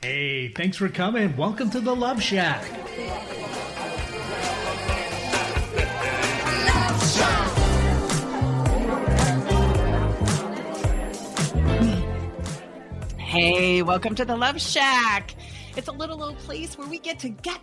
Hey, thanks for coming. Welcome to the Love Shack. Hey, welcome to the Love Shack. It's a little old place where we get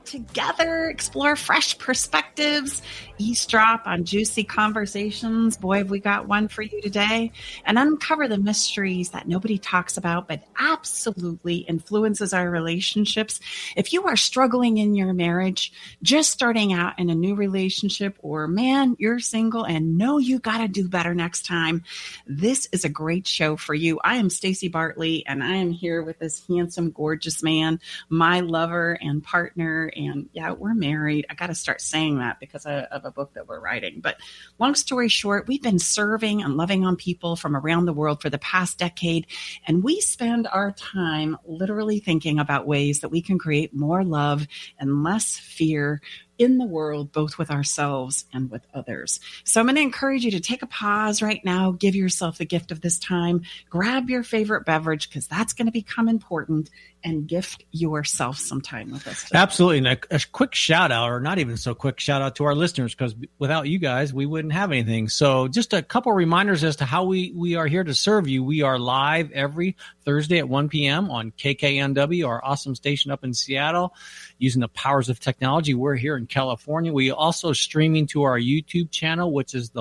together, explore fresh perspectives, eavesdrop on juicy conversations. Boy, have we got one for you today. And uncover the mysteries that nobody talks about, but absolutely influences our relationships. If you are struggling in your marriage, just starting out in a new relationship, or man, you're single and know you got to do better next time, this is a great show for you. I am Stacey Bartley, and I am here with this handsome, gorgeous man, my lover and partner. And yeah, we're married. I got to start saying that because of a book that we're writing. But long story short, we've been serving and loving on people from around the world for the past decade. And we spend our time literally thinking about ways that we can create more love and less fear in the world, both with ourselves and with others. So I'm going to encourage you to take a pause right now, give yourself the gift of this time, grab your favorite beverage, because that's going to become important, and gift yourself some time with us today. Absolutely. And a quick shout out, or not even so quick shout out to our listeners, because without you guys, we wouldn't have anything. So just a couple reminders as to how we are here to serve you. We are live every Thursday at 1 p.m. on KKNW, our awesome station up in Seattle, using the powers of technology. We're here in California. We also streaming to our YouTube channel, which is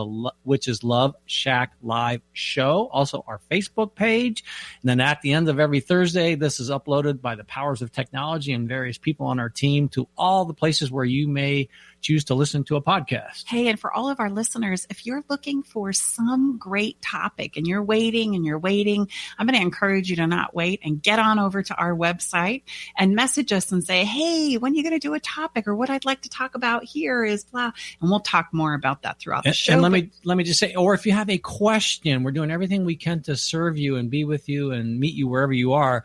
Love Shack Live Show. Also our Facebook page. And then at the end of every Thursday, this is uploaded by the powers of technology and various people on our team to all the places where you may choose to listen to a podcast. Hey, and for all of our listeners, if you're looking for some great topic and you're waiting, I'm going to encourage you to not wait and get on over to our website and message us and say, hey, when are you going to do a topic, or what I'd like to talk about here is blah. And we'll talk more about that throughout the show. And let me just say, or if you have a question, we're doing everything we can to serve you and be with you and meet you wherever you are.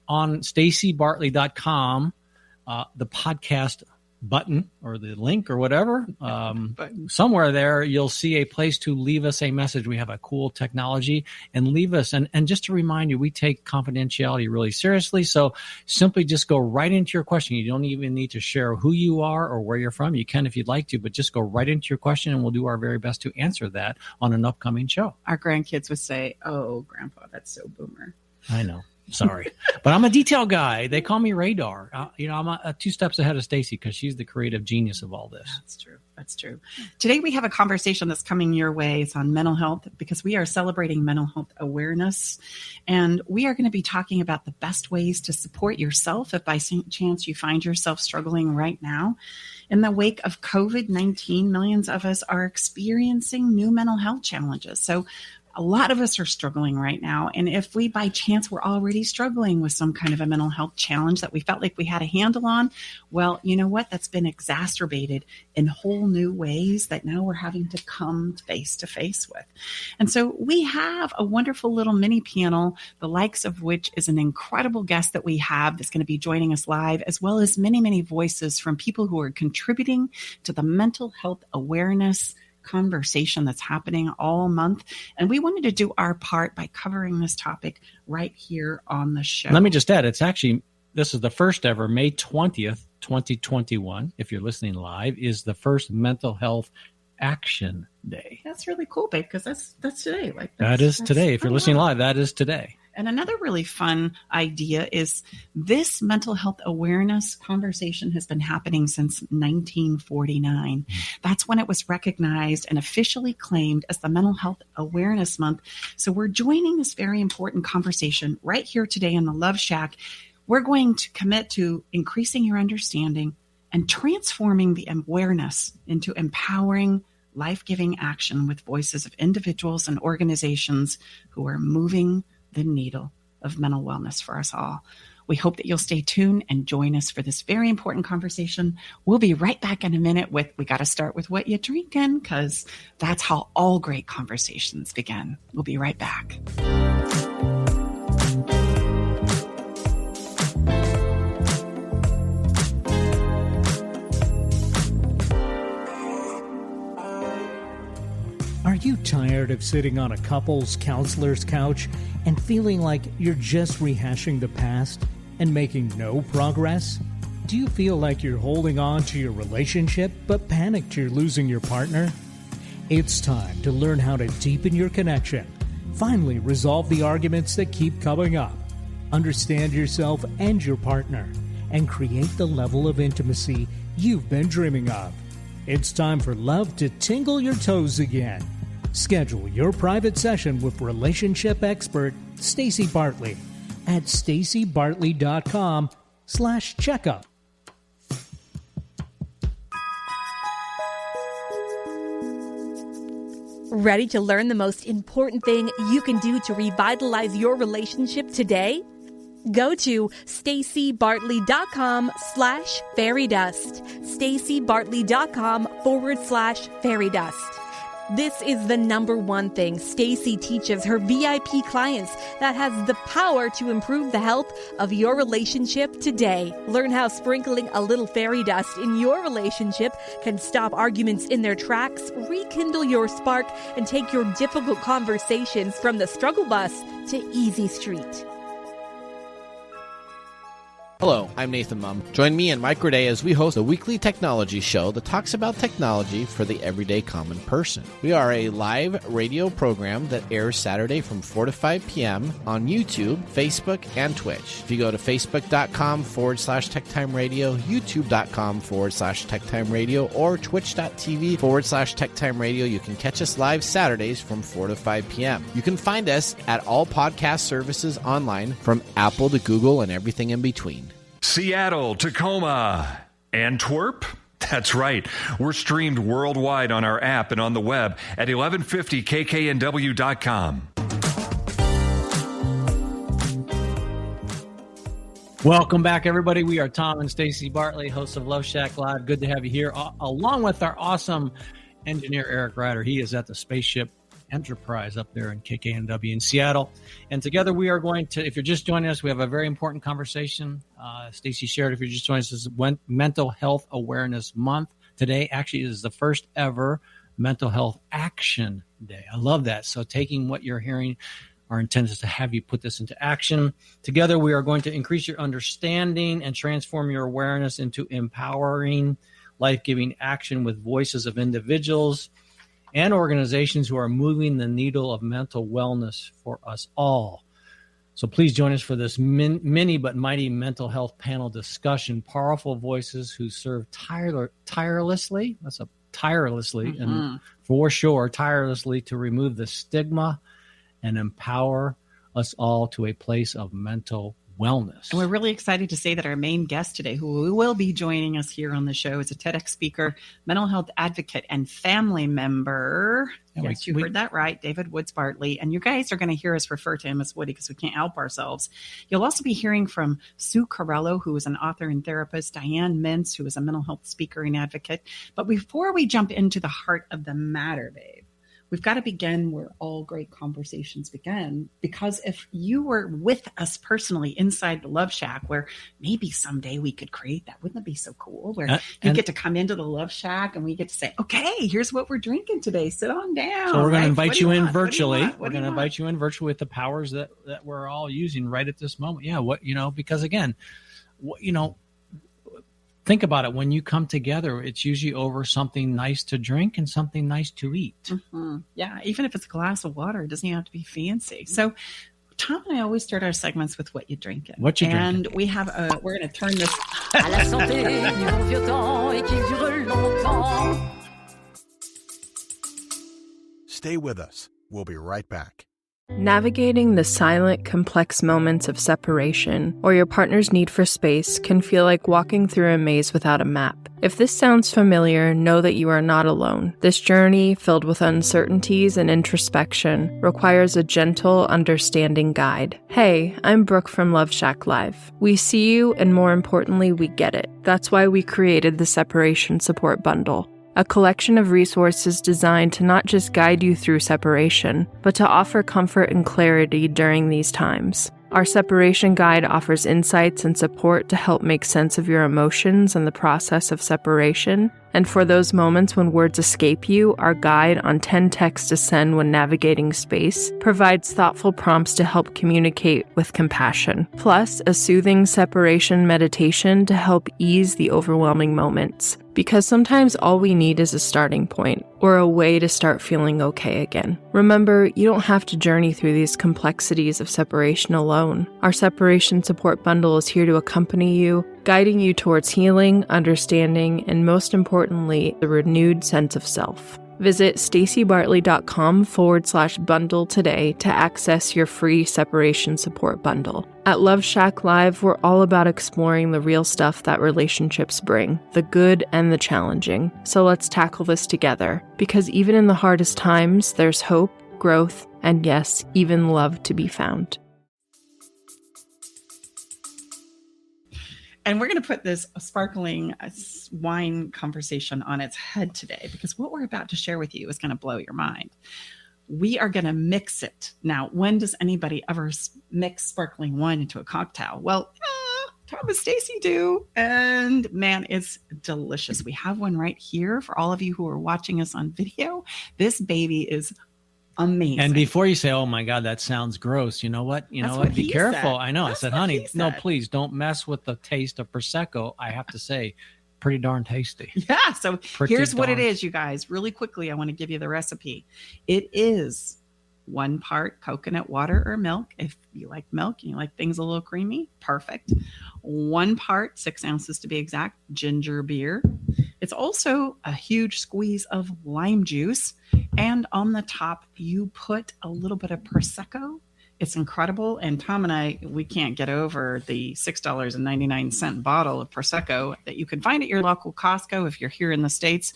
On staceybartley.com, the podcast button or the link or whatever, somewhere there, you'll see a place to leave us a message. We have a cool technology, and leave us. And just to remind you, we take confidentiality really seriously. So simply just go right into your question. You don't even need to share who you are or where you're from. You can if you'd like to, but just go right into your question, and we'll do our very best to answer that on an upcoming show. Our grandkids would say, oh, Grandpa, that's so boomer. I know. Sorry, but I'm a detail guy. They call me Radar. I'm 2 steps ahead of Stacey because she's the creative genius of all this. That's true. Today we have a conversation that's coming your way. It's on mental health, because we are celebrating mental health awareness, and we are going to be talking about the best ways to support yourself if by chance you find yourself struggling right now. In the wake of COVID-19, millions of us are experiencing new mental health challenges. So a lot of us are struggling right now. And if we, by chance, were already struggling with some kind of a mental health challenge that we felt like we had a handle on, well, you know what? That's been exacerbated in whole new ways that now we're having to come face to face with. And so we have a wonderful little mini panel, the likes of which is an incredible guest that we have that's going to be joining us live, as well as many, many voices from people who are contributing to the mental health awareness conversation that's happening all month. And we wanted to do our part by covering this topic right here on the show. Let me just add, this is the first ever, May 20th, 2021. If you're listening live, is the first Mental Health Action Day. That's really cool, babe, because that's today. That is today. If you're listening live, that is today. And another really fun idea is this mental health awareness conversation has been happening since 1949. That's when it was recognized and officially claimed as the Mental Health Awareness Month. So we're joining this very important conversation right here today in the Love Shack. We're going to commit to increasing your understanding and transforming the awareness into empowering, life-giving action with voices of individuals and organizations who are moving the needle of mental wellness for us all. We hope that you'll stay tuned and join us for this very important conversation. We'll be right back in a minute we got to start with what you drinking, because that's how all great conversations begin. We'll be right back. Are you tired of sitting on a couples counselor's couch and feeling like you're just rehashing the past? and making no progress? Do you feel like you're holding on to your relationship but panicked you're losing your partner? It's time to learn how to deepen your connection, finally resolve the arguments that keep coming up, understand yourself and your partner, and create the level of intimacy you've been dreaming of. It's time for love to tingle your toes again. Schedule your private session with relationship expert Stacey Bartley at staceybartley.com/checkup. Ready to learn the most important thing you can do to revitalize your relationship today? Go to staceybartley.com/fairydust. staceybartley.com/fairydust. This is the number one thing Stacey teaches her VIP clients that has the power to improve the health of your relationship today. Learn how sprinkling a little fairy dust in your relationship can stop arguments in their tracks, rekindle your spark, and take your difficult conversations from the struggle bus to easy street. Hello, I'm Nathan Mum. Join me and Mike Roday as we host a weekly technology show that talks about technology for the everyday common person. We are a live radio program that airs Saturday from 4 to 5 p.m. on YouTube, Facebook, and Twitch. If you go to facebook.com/TechTimeRadio, youtube.com/TechTimeRadio, or twitch.tv/TechTimeRadio, you can catch us live Saturdays from 4 to 5 p.m. You can find us at all podcast services online, from Apple to Google and everything in between. Seattle, Tacoma, Antwerp? That's right. We're streamed worldwide on our app and on the web at 1150kknw.com. Welcome back, everybody. We are Tom and Stacey Bartley, hosts of Love Shack Live. Good to have you here, along with our awesome engineer, Eric Ryder. He is at the Spaceship Enterprise up there in KKNW in Seattle. And together we are going to, if you're just joining us, we have a very important conversation. Stacey shared, if you're just joining us, this is Mental Health Awareness Month. Today actually is the first ever Mental Health Action Day. I love that. So taking what you're hearing, our intent is to have you put this into action. Together we are going to increase your understanding and transform your awareness into empowering, life-giving action with voices of individuals and organizations who are moving the needle of mental wellness for us all. So please join us for this mini but mighty mental health panel discussion. Powerful voices who serve tirelessly, that's a tirelessly, and for sure, tirelessly to remove the stigma and empower us all to a place of mental wellness. And we're really excited to say that our main guest today, who will be joining us here on the show, is a TEDx speaker, mental health advocate, and family member. Yes, you heard that right, David Woods Bartley. And you guys are going to hear us refer to him as Woody because we can't help ourselves. You'll also be hearing from Sue Carello, who is an author and therapist, Diane Mintz, who is a mental health speaker and advocate. But before we jump into the heart of the matter, babe, we've got to begin where all great conversations begin, because if you were with us personally inside the Love Shack, where maybe someday we could create that, wouldn't it be so cool? Where you get to come into the Love Shack and we get to say, okay, here's what we're drinking today. Sit on down. So we're going to invite you in virtually. We're going to invite you in virtually with the powers that we're all using right at this moment. Yeah. Because again, think about it. When you come together, it's usually over something nice to drink and something nice to eat. Mm-hmm. Yeah, even if it's a glass of water, it doesn't even have to be fancy. So Tom and I always start our segments with what you drinking. What you drinking? And we have we're going to turn this. À la santé, vivons vieux temps et qu'il dure longtemps. Stay with us. We'll be right back. Navigating the silent, complex moments of separation or your partner's need for space can feel like walking through a maze without a map. If this sounds familiar, know that you are not alone. This journey, filled with uncertainties and introspection, requires a gentle, understanding guide. Hey, I'm Brooke from Love Shack Live. We see you, and more importantly, we get it. That's why we created the Separation Support Bundle. a collection of resources designed to not just guide you through separation, but to offer comfort and clarity during these times. Our separation guide offers insights and support to help make sense of your emotions and the process of separation. And for those moments when words escape you, our guide on 10 texts to send when navigating space provides thoughtful prompts to help communicate with compassion, plus a soothing separation meditation to help ease the overwhelming moments. Because sometimes all we need is a starting point, or a way to start feeling okay again. Remember, you don't have to journey through these complexities of separation alone. Our separation support bundle is here to accompany you, guiding you towards healing, understanding, and most importantly, the renewed sense of self. Visit stacybartley.com/bundle today to access your free separation support bundle. At Love Shack Live, we're all about exploring the real stuff that relationships bring, the good and the challenging. So let's tackle this together, because even in the hardest times, there's hope, growth, and yes, even love to be found. And we're going to put this sparkling wine conversation on its head today, because what we're about to share with you is going to blow your mind. We are going to mix it. Now, when does anybody ever mix sparkling wine into a cocktail? Well, Tom and Stacy do. And man, it's delicious. We have one right here for all of you who are watching us on video. This baby is amazing. And before you say, oh my God, that sounds gross, you know what? Be careful. I know. I said, honey, no, please don't mess with the taste of Prosecco. I have to say, pretty darn tasty. Yeah. So here's what it is, you guys. Really quickly, I want to give you the recipe. It is 1 part coconut water or milk. If you like milk and you like things a little creamy, perfect. 1 part, 6 ounces to be exact, ginger beer. It's also a huge squeeze of lime juice. And on the top, you put a little bit of Prosecco. It's incredible. And Tom and I, we can't get over the $6.99 bottle of Prosecco that you can find at your local Costco if you're here in the States.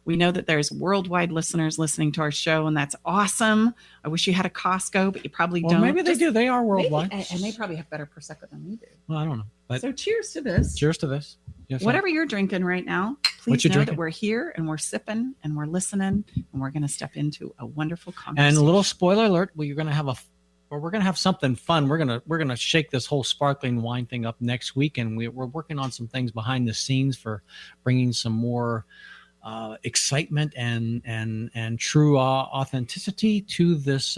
We know that there's worldwide listeners listening to our show, and that's awesome. I wish you had a Costco, but you probably don't. Maybe they do. They are worldwide. Maybe, and they probably have better Prosecco than we do. Well, I don't know. But so cheers to this. Cheers to this. Yes, whatever you're drinking right now, please know that we're here and we're sipping and we're listening, and we're going to step into a wonderful conversation. And a little spoiler alert, we're going to have something fun. We're going to shake this whole sparkling wine thing up next week, and we're working on some things behind the scenes for bringing some more excitement and true authenticity to this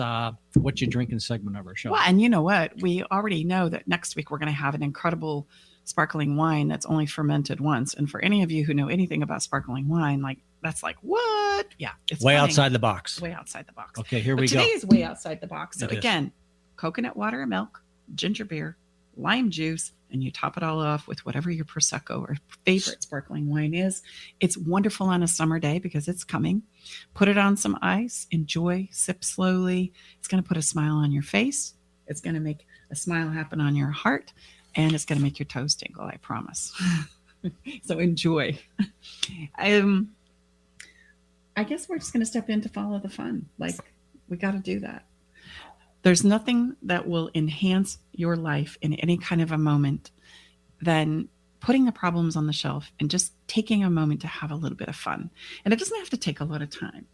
what you drinking segment of our show. Well, and you know what? We already know that next week we're going to have an incredible sparkling wine that's only fermented once. And for any of you who know anything about sparkling wine, that's like, what? Yeah. It's way outside the box. Way outside the box. Okay, here we go. Today is way outside the box. So again, coconut water and milk, ginger beer, lime juice, and you top it all off with whatever your Prosecco or favorite sparkling wine is. It's wonderful on a summer day because it's coming. Put it on some ice, enjoy, sip slowly. It's going to put a smile on your face. It's going to make a smile happen on your heart, and it's going to make your toes tingle, I promise. So enjoy. I guess we're just going to step in to follow the fun. We got to do that. There's nothing that will enhance your life in any kind of a moment than putting the problems on the shelf and just taking a moment to have a little bit of fun. And it doesn't have to take a lot of time.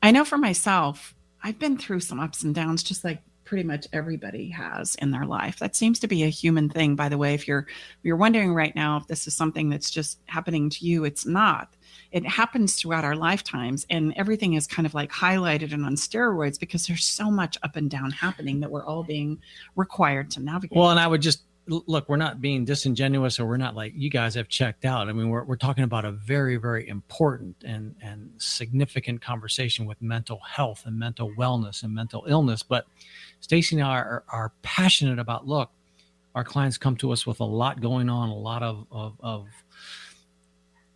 I know for myself, I've been through some ups and downs, just like pretty much everybody has in their life. That seems to be a human thing, by the way. If you're wondering right now if this is something that's just happening to you, it's not. It happens throughout our lifetimes, and everything is kind of like highlighted and on steroids because there's so much up and down happening that we're all being required to navigate. Well, and I would just look, we're not being disingenuous, or we're not like you guys have checked out. I mean, we're talking about a very, very important and significant conversation with mental health and mental wellness and mental illness. But Stacy and I are passionate about, look, our clients come to us with a lot going on, a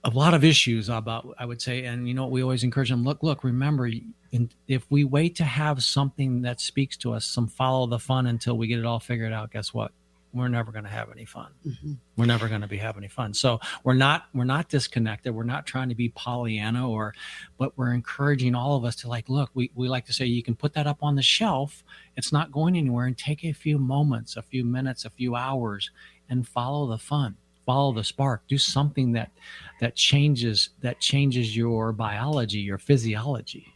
lot of issues about, I would say, and we always encourage them, look, remember, if we wait to have something that speaks to us, some follow the fun until we get it all figured out, guess what? We're never going to have any fun. Mm-hmm. We're never going to be having any fun. So we're not disconnected. We're not trying to be Pollyanna, but we're encouraging all of us to look, we like to say, you can put that up on the shelf. It's not going anywhere, and take a few moments, a few minutes, a few hours and follow the fun. follow the spark. Do something that changes your biology, your physiology.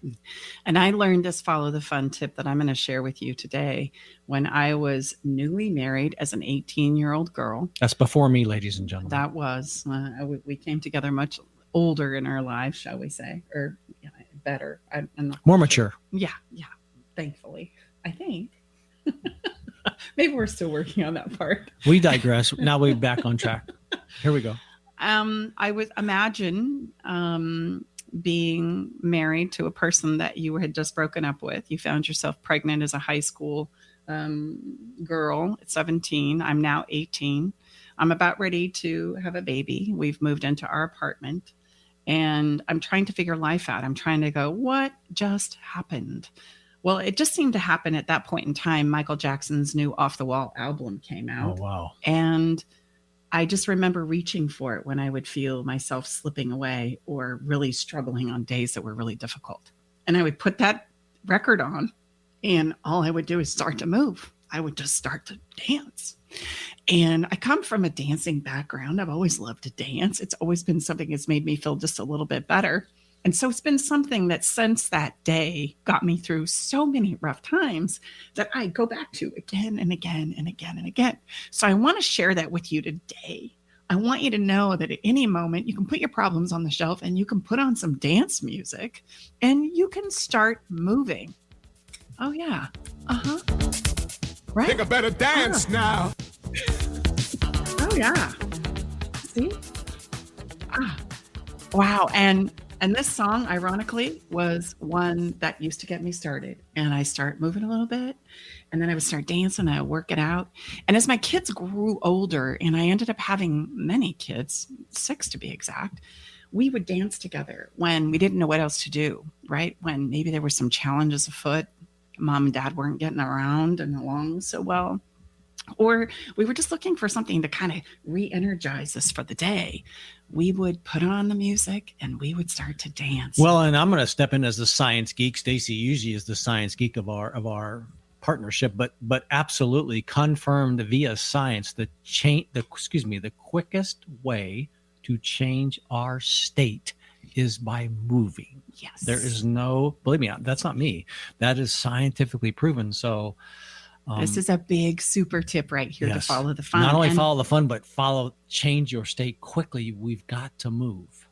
And I learned this follow the fun tip that I'm going to share with you today when I was newly married as an 18-year-old girl. That's before me, ladies and gentlemen. That was, we came together much older in our lives, shall we say, or better. I'm not more sure. mature. Yeah. Thankfully, I think. Maybe we're still working on that part. We digress. Now we're back on track. Here we go. I would imagine being married to a person that you had just broken up with. You found yourself pregnant as a high school girl at 17. I'm now 18. I'm about ready to have a baby. We've moved into our apartment and I'm trying to figure life out. I'm trying to go, what just happened? Well, it just seemed to happen at that point in time. Michael Jackson's new Off the Wall album came out. Oh, wow. And I just remember reaching for it when I would feel myself slipping away or really struggling on days that were really difficult. And I would put that record on and all I would do is start to move. I would just start to dance. And I come from a dancing background. I've always loved to dance. It's always been something that's made me feel just a little bit better. And so it's been something that since that day got me through so many rough times that I go back to again and again and again and again. So I want to share that with you today. I want you to know that at any moment you can put your problems on the shelf and you can put on some dance music and you can start moving. Oh, yeah. Uh-huh. Right? Think I better dance now. Oh, yeah. See? Wow. And this song, ironically, was one that used to get me started. And I start moving a little bit, and then I would start dancing, and I would work it out. And as my kids grew older, and I ended up having many kids, 6 to be exact, we would dance together when we didn't know what else to do, right? When maybe there were some challenges afoot, mom and dad weren't getting around and along so well. Or we were just looking for something to kind of re-energize us for the day. We would put on the music and we would start to dance. Well, and I'm going to step in as the science geek. Stacy usually is the science geek of our partnership, but absolutely confirmed via science the quickest way to change our state is by moving. Yes. There is no, believe me, that's not me. That is scientifically proven. So this is a big super tip right here to follow the fun. Not only follow the fun, but change your state quickly. We've got to move.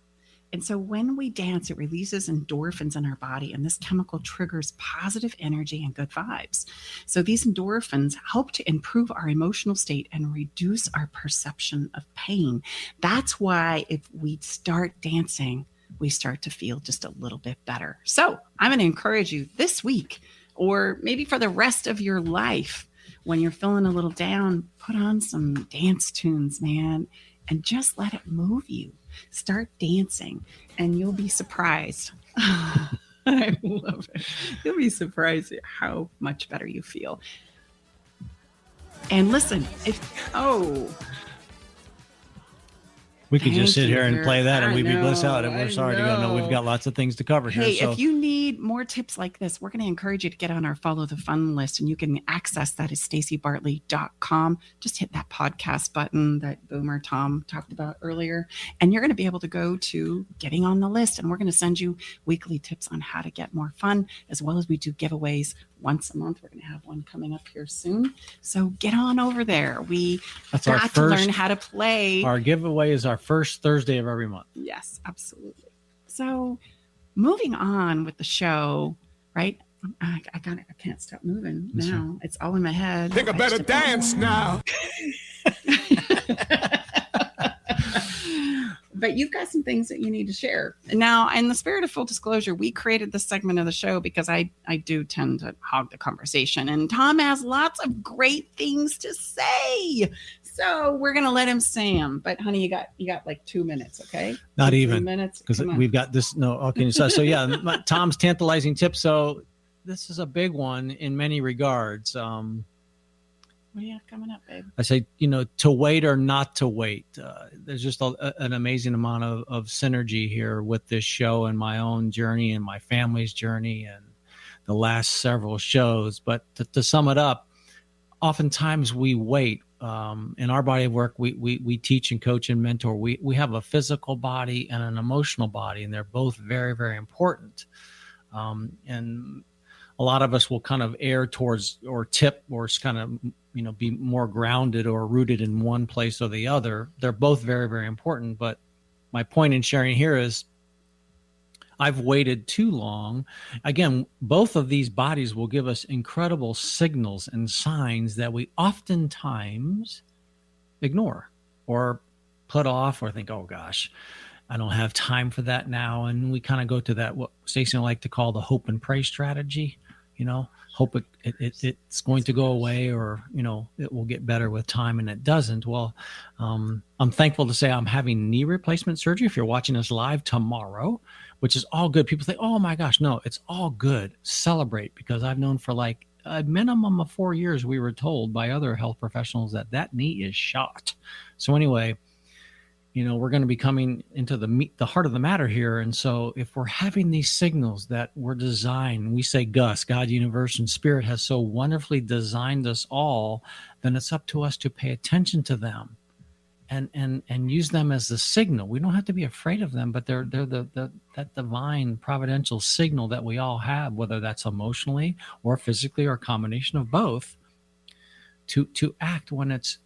And so when we dance, it releases endorphins in our body, and this chemical triggers positive energy and good vibes. So these endorphins help to improve our emotional state and reduce our perception of pain. That's why if we start dancing, we start to feel just a little bit better. So I'm going to encourage you this week, or maybe for the rest of your life, when you're feeling a little down, put on some dance tunes, man, and just let it move you. Start dancing, and you'll be surprised. I love it. You'll be surprised at how much better you feel. And listen, we could just sit here and play that and we'd be blissed out. And we're sorry to go. No, we've got lots of things to cover here. Hey, if you need more tips like this, we're going to encourage you to get on our Follow the Fun list, and you can access that at stacybartley.com. Just hit that podcast button that Boomer Tom talked about earlier, and you're going to be able to go to getting on the list, and we're going to send you weekly tips on how to get more fun, as well as we do giveaways once a month. We're going to have one coming up here soon. So get on over there. That's got to learn how to play. Our giveaway is our first Thursday of every month. Yes, absolutely. So moving on with the show, right? I can't stop moving now. It's all in my head. Think I better dance now. But you've got some things that you need to share. Now, in the spirit of full disclosure, we created this segment of the show because I do tend to hog the conversation. And Tom has lots of great things to say. So we're going to let him say them. But honey, you got like 2 minutes, okay? Not 2 even. minutes. Because we've got this. No, okay. So yeah, Tom's tantalizing tip. So this is a big one in many regards. What do you have coming up, babe? I say, to wait or not to wait. There's just an amazing amount of synergy here with this show and my own journey and my family's journey and the last several shows. But to sum it up, oftentimes we wait. in our body of work, we teach and coach and mentor. We have a physical body and an emotional body, and they're both very, very important. And a lot of us will kind of err towards or tip or kind of, be more grounded or rooted in one place or the other. They're both very, very important. But my point in sharing here is I've waited too long. Again, both of these bodies will give us incredible signals and signs that we oftentimes ignore or put off or think, oh gosh, I don't have time for that now. And we kind of go to that, what Stacey and I like to call the hope and pray strategy, hope it's going to go away, or, it will get better with time, and it doesn't. Well, I'm thankful to say I'm having knee replacement surgery. If you're watching us live tomorrow, which is all good. People think, oh my gosh, no, it's all good. Celebrate, because I've known for like a minimum of 4 years, we were told by other health professionals that knee is shot. So anyway, we're going to be coming into the heart of the matter here. And so if we're having these signals that we're designed, we say Gus, God, universe, and spirit has so wonderfully designed us all, then it's up to us to pay attention to them and use them as the signal. We don't have to be afraid of them, but they're that divine providential signal that we all have, whether that's emotionally or physically or a combination of both, to act when it's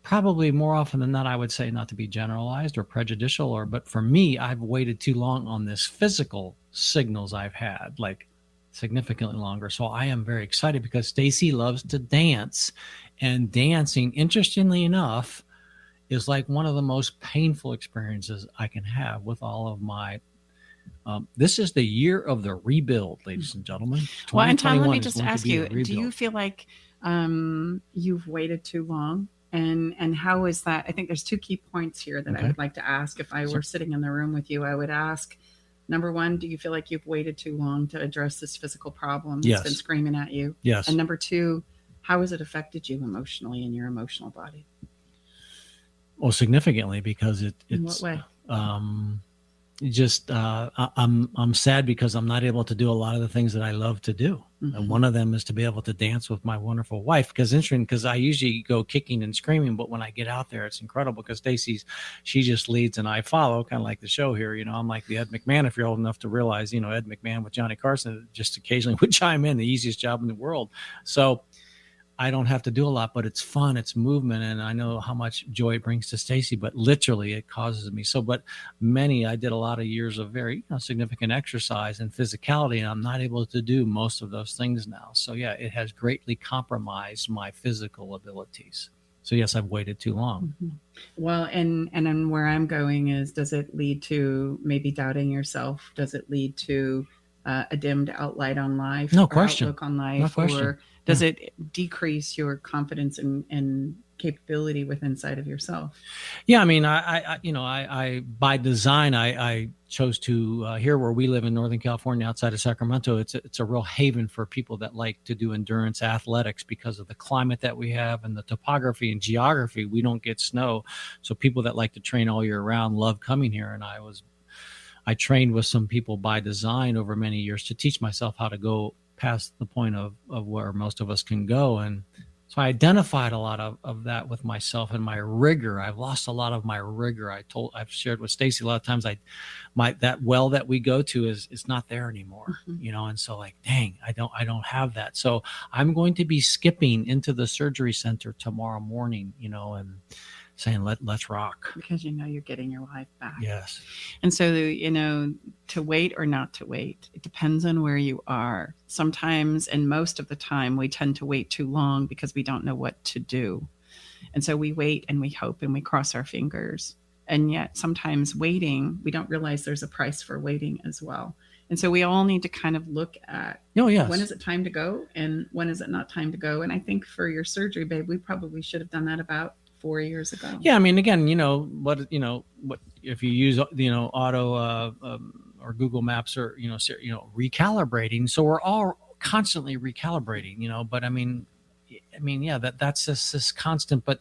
probably more often than not, I would say, not to be generalized or prejudicial, but for me, I've waited too long on this physical signals I've had, like significantly longer. So I am very excited because Stacey loves to dance, and dancing, interestingly enough, is like one of the most painful experiences I can have with all of my. This is the year of the rebuild, ladies and gentlemen. Well, and Tom, let me just ask you, do you feel like you've waited too long? And how is that? I think there's two key points here that I would like to ask. If I were sitting in the room with you, I would ask, number one, do you feel like you've waited too long to address this physical problem that's been screaming at you? Yes. And number two, how has it affected you emotionally in your emotional body? Well, significantly, because it's in what way? I'm sad because I'm not able to do a lot of the things that I love to do. Mm-hmm. And one of them is to be able to dance with my wonderful wife, because I usually go kicking and screaming, but when I get out there, it's incredible because she just leads and I follow, kind of like the show here. I'm like the Ed McMahon, if you're old enough to realize, Ed McMahon with Johnny Carson just occasionally would chime in, the easiest job in the world. So I don't have to do a lot, but it's fun, it's movement, and I know how much joy it brings to Stacey, but literally it causes me. So, but I did a lot of years of very significant exercise and physicality, and I'm not able to do most of those things now. So yeah, it has greatly compromised my physical abilities. So yes, I've waited too long. Mm-hmm. Well, and then where I'm going is, does it lead to maybe doubting yourself? Does it lead to a dimmed outlook on life? No question. Outlook on life? No question. Or does it decrease your confidence and capability with inside of yourself? Yeah, I mean, I by design, I chose to here where we live in Northern California, outside of Sacramento. It's a real haven for people that like to do endurance athletics because of the climate that we have and the topography and geography. We don't get snow, so people that like to train all year round love coming here. And I trained with some people by design over many years to teach myself how to go past the point of where most of us can go. And so I identified a lot of that with myself and my rigor. I've lost a lot of my rigor. I've shared with Stacey a lot of times that well that we go to is not there anymore, Mm-hmm. And so like, dang, I don't have that. So I'm going to be skipping into the surgery center tomorrow morning, and saying, let's rock. Because you're getting your life back. Yes. And so, to wait or not to wait, it depends on where you are. Sometimes, and most of the time, we tend to wait too long because we don't know what to do. And so we wait and we hope and we cross our fingers. And yet sometimes waiting, we don't realize there's a price for waiting as well. And so we all need to kind of look at, when is it time to go and when is it not time to go? And I think for your surgery, babe, we probably should have done that about 4 years ago. Yeah, I mean, again, what if you use auto or Google Maps or recalibrating. So we're all constantly recalibrating, But I mean, yeah, that's this constant. But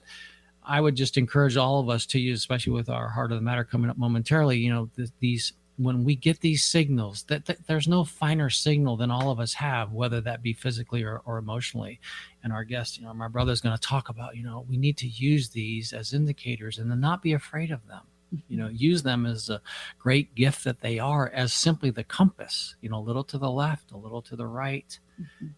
I would just encourage all of us to use, especially with our Heart of the Matter coming up momentarily, these when we get these signals, that there's no finer signal than all of us have, whether that be physically or emotionally. And our guest, my brother's going to talk about, we need to use these as indicators and then not be afraid of them. Use them as a great gift that they are, as simply the compass, a little to the left, a little to the right,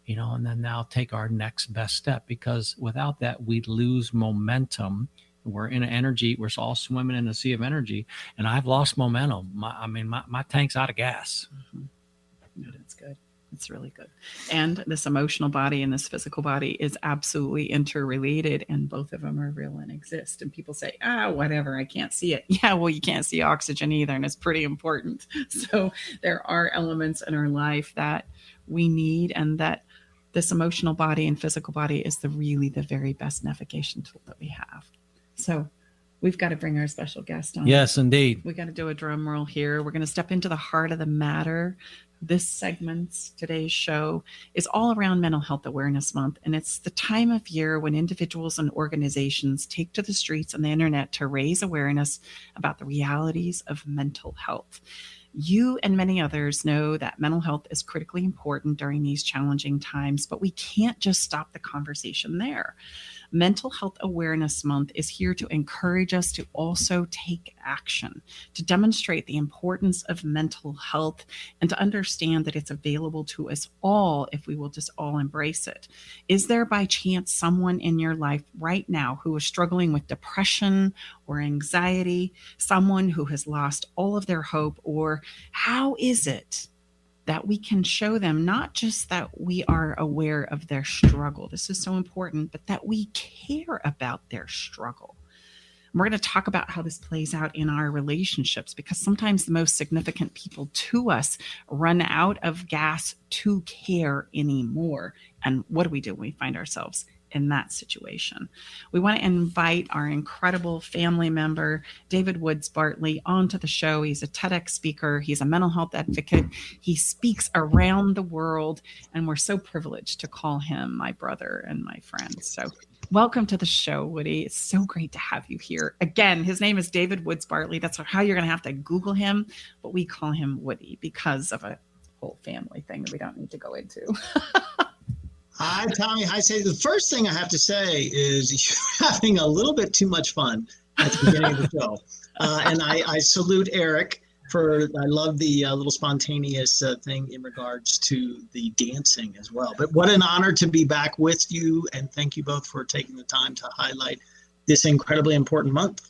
and then now take our next best step, because without that, we lose momentum. We're in energy. We're all swimming in a sea of energy, and I've lost momentum. My tank's out of gas. That's good. It's really good. And this emotional body and this physical body is absolutely interrelated, and both of them are real and exist. And people say, whatever, I can't see it. Yeah, well, you can't see oxygen either, and it's pretty important. So there are elements in our life that we need, and that this emotional body and physical body is the very best navigation tool that we have. So we've got to bring our special guest on. Yes, indeed. We got to do a drum roll here. We're going to step into the heart of the matter. This segment, today's show, is all around Mental Health Awareness Month, and it's the time of year when individuals and organizations take to the streets and the internet to raise awareness about the realities of mental health. You and many others know that mental health is critically important during these challenging times, but we can't just stop the conversation there. Mental Health Awareness Month is here to encourage us to also take action, to demonstrate the importance of mental health, and to understand that it's available to us all if we will just all embrace it. Is there by chance someone in your life right now who is struggling with depression or anxiety, someone who has lost all of their hope? Or how is it that we can show them not just that we are aware of their struggle, this is so important, but that we care about their struggle? And we're going to talk about how this plays out in our relationships, because sometimes the most significant people to us run out of gas to care anymore. And what do we do when we find ourselves in that situation? We want to invite our incredible family member, David Woods Bartley, onto the show. He's a TEDx speaker. He's a mental health advocate. He speaks around the world, and we're so privileged to call him my brother and my friend. So welcome to the show, Woody. It's so great to have you here. Again, his name is David Woods Bartley. That's how you're going to have to Google him, but we call him Woody because of a whole family thing that we don't need to go into. Hi, Tommy. Hi, Sadie. The first thing I have to say is you're having a little bit too much fun at the beginning of the show. And I salute Eric I love the little spontaneous thing in regards to the dancing as well. But what an honor to be back with you. And thank you both for taking the time to highlight this incredibly important month.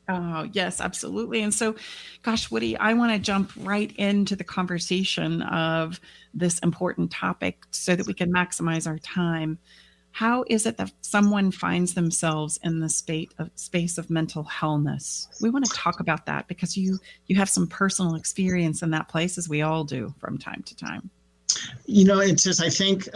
Oh, yes, absolutely. And so, gosh, Woody, I want to jump right into the conversation of this important topic so that we can maximize our time. How is it that someone finds themselves in the space of mental wellness? We want to talk about that because you have some personal experience in that place, as we all do from time to time. It's just, I think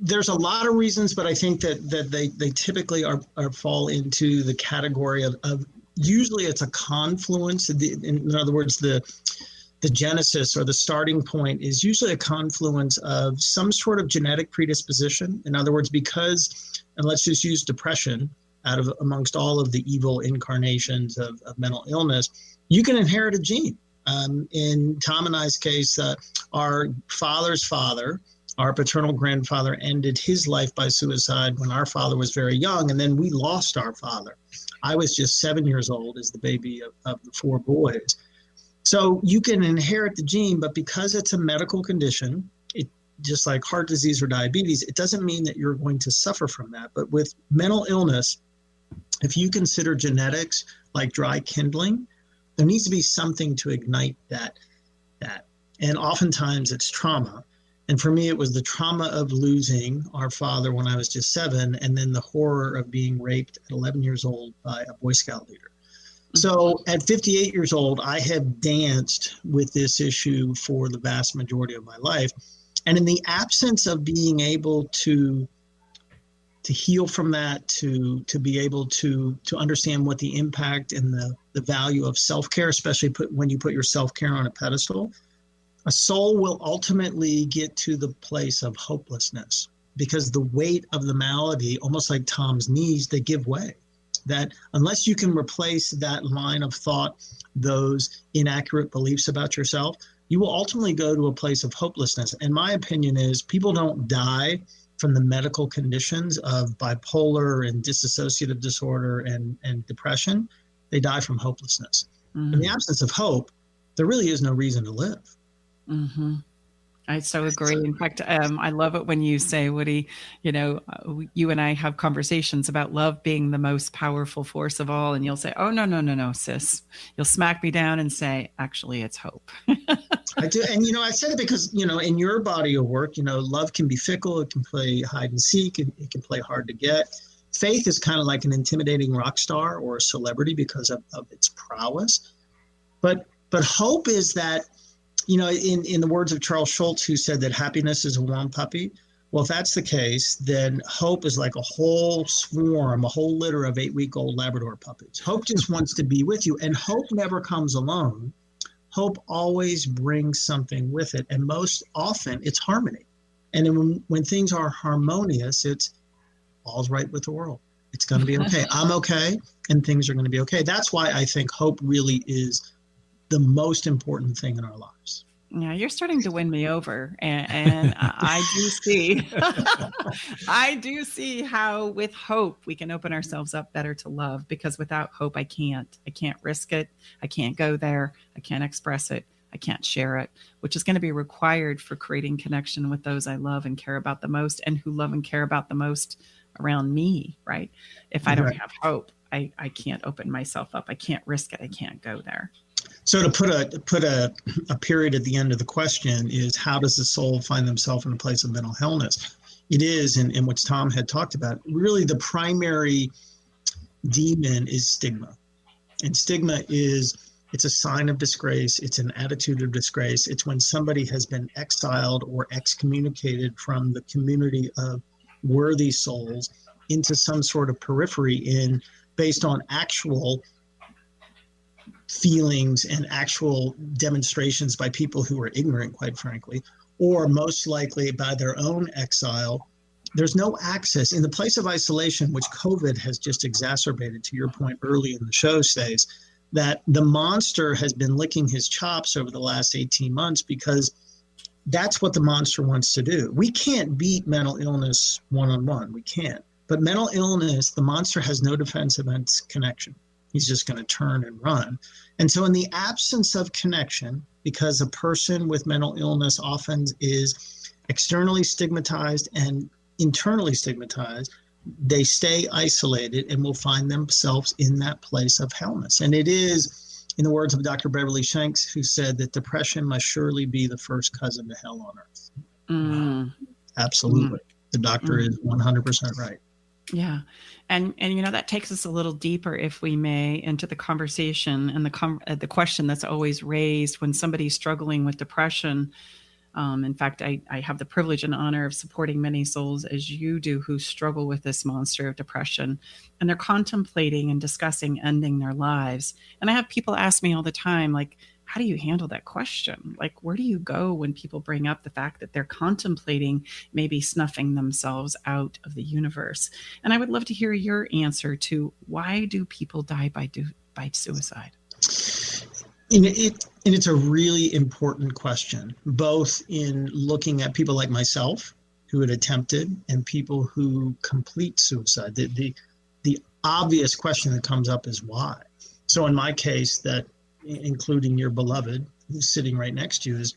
there's a lot of reasons, but I think that they typically are fall into the category of usually it's a confluence. In other words, the genesis or the starting point is usually a confluence of some sort of genetic predisposition. In other words, and let's just use depression amongst all of the evil incarnations of mental illness, you can inherit a gene. In Tom and I's case, our father's father, our paternal grandfather, ended his life by suicide when our father was very young, and then we lost our father. I was just 7 years old as the baby of the four boys. So you can inherit the gene, but because it's a medical condition, just like heart disease or diabetes, it doesn't mean that you're going to suffer from that. But with mental illness, if you consider genetics like dry kindling, there needs to be something to ignite that. And oftentimes it's trauma. And for me, it was the trauma of losing our father when I was just 7, and then the horror of being raped at 11 years old by a Boy Scout leader. So at 58 years old, I have danced with this issue for the vast majority of my life. And in the absence of being able to heal from that, to be able to understand what the impact and the value of self-care, especially when you put your self-care on a pedestal, a soul will ultimately get to the place of hopelessness because the weight of the malady, almost like Tom's knees, they give way. that unless you can replace that line of thought, those inaccurate beliefs about yourself, you will ultimately go to a place of hopelessness. And my opinion is people don't die from the medical conditions of bipolar and dissociative disorder and depression. They die from hopelessness. In the absence of hope, there really is no reason to live. Mm-hmm. I so agree. In fact, I love it when you say, Woody, you and I have conversations about love being the most powerful force of all. And you'll say, oh, no, sis. You'll smack me down and say, actually, it's hope. I do. And, I said it because, in your body of work, love can be fickle. It can play hide and seek. It can play hard to get. Faith is kind of like an intimidating rock star or a celebrity because of its prowess. But hope is that, in the words of Charles Schultz, who said that happiness is a warm puppy. Well, if that's the case, then hope is like a whole swarm, a whole litter of 8-week-old Labrador puppies. Hope just wants to be with you. And hope never comes alone. Hope always brings something with it. And most often it's harmony. And then when things are harmonious, it's all's right with the world. It's going to be okay. I'm okay. And things are going to be okay. That's why I think hope really is the most important thing in our lives. Yeah, you're starting to win me over, and I do see how with hope we can open ourselves up better to love, because without hope I can't risk it. I can't go there. I can't express it. I can't share it, which is going to be required for creating connection with those I love and care about the most, and who love and care about the most around me, right? If I don't have hope, I can't open myself up. I can't risk it. I can't go there. So to put a period at the end of the question is, how does the soul find themselves in a place of mental illness? It is, in which Tom had talked about, really the primary demon is stigma. And stigma it's a sign of disgrace. It's an attitude of disgrace. It's when somebody has been exiled or excommunicated from the community of worthy souls into some sort of periphery based on actual feelings and actual demonstrations by people who are ignorant, quite frankly, or most likely by their own exile. There's no access in the place of isolation, which COVID has just exacerbated, to your point early in the show, Stace, that the monster has been licking his chops over the last 18 months because that's what the monster wants to do. We can't beat mental illness one-on-one. We can't. But mental illness, the monster has no defense against connection. He's just going to turn and run. And so in the absence of connection, because a person with mental illness often is externally stigmatized and internally stigmatized, they stay isolated and will find themselves in that place of hellness. And it is, in the words of Dr. Beverly Shanks, who said that depression must surely be the first cousin to hell on earth. Mm. Absolutely. The doctor is 100% right. Yeah. And that takes us a little deeper, if we may, into the conversation and the question that's always raised when somebody's struggling with depression. In fact, I have the privilege and honor of supporting many souls, as you do, who struggle with this monster of depression, and they're contemplating and discussing ending their lives. And I have people ask me all the time, like, how do you handle that question? Like, where do you go when people bring up the fact that they're contemplating maybe snuffing themselves out of the universe? And I would love to hear your answer to, why do people die by suicide? And it's a really important question, both in looking at people like myself who had attempted and people who complete suicide. The obvious question that comes up is why. So in my case, that including your beloved who's sitting right next to you, is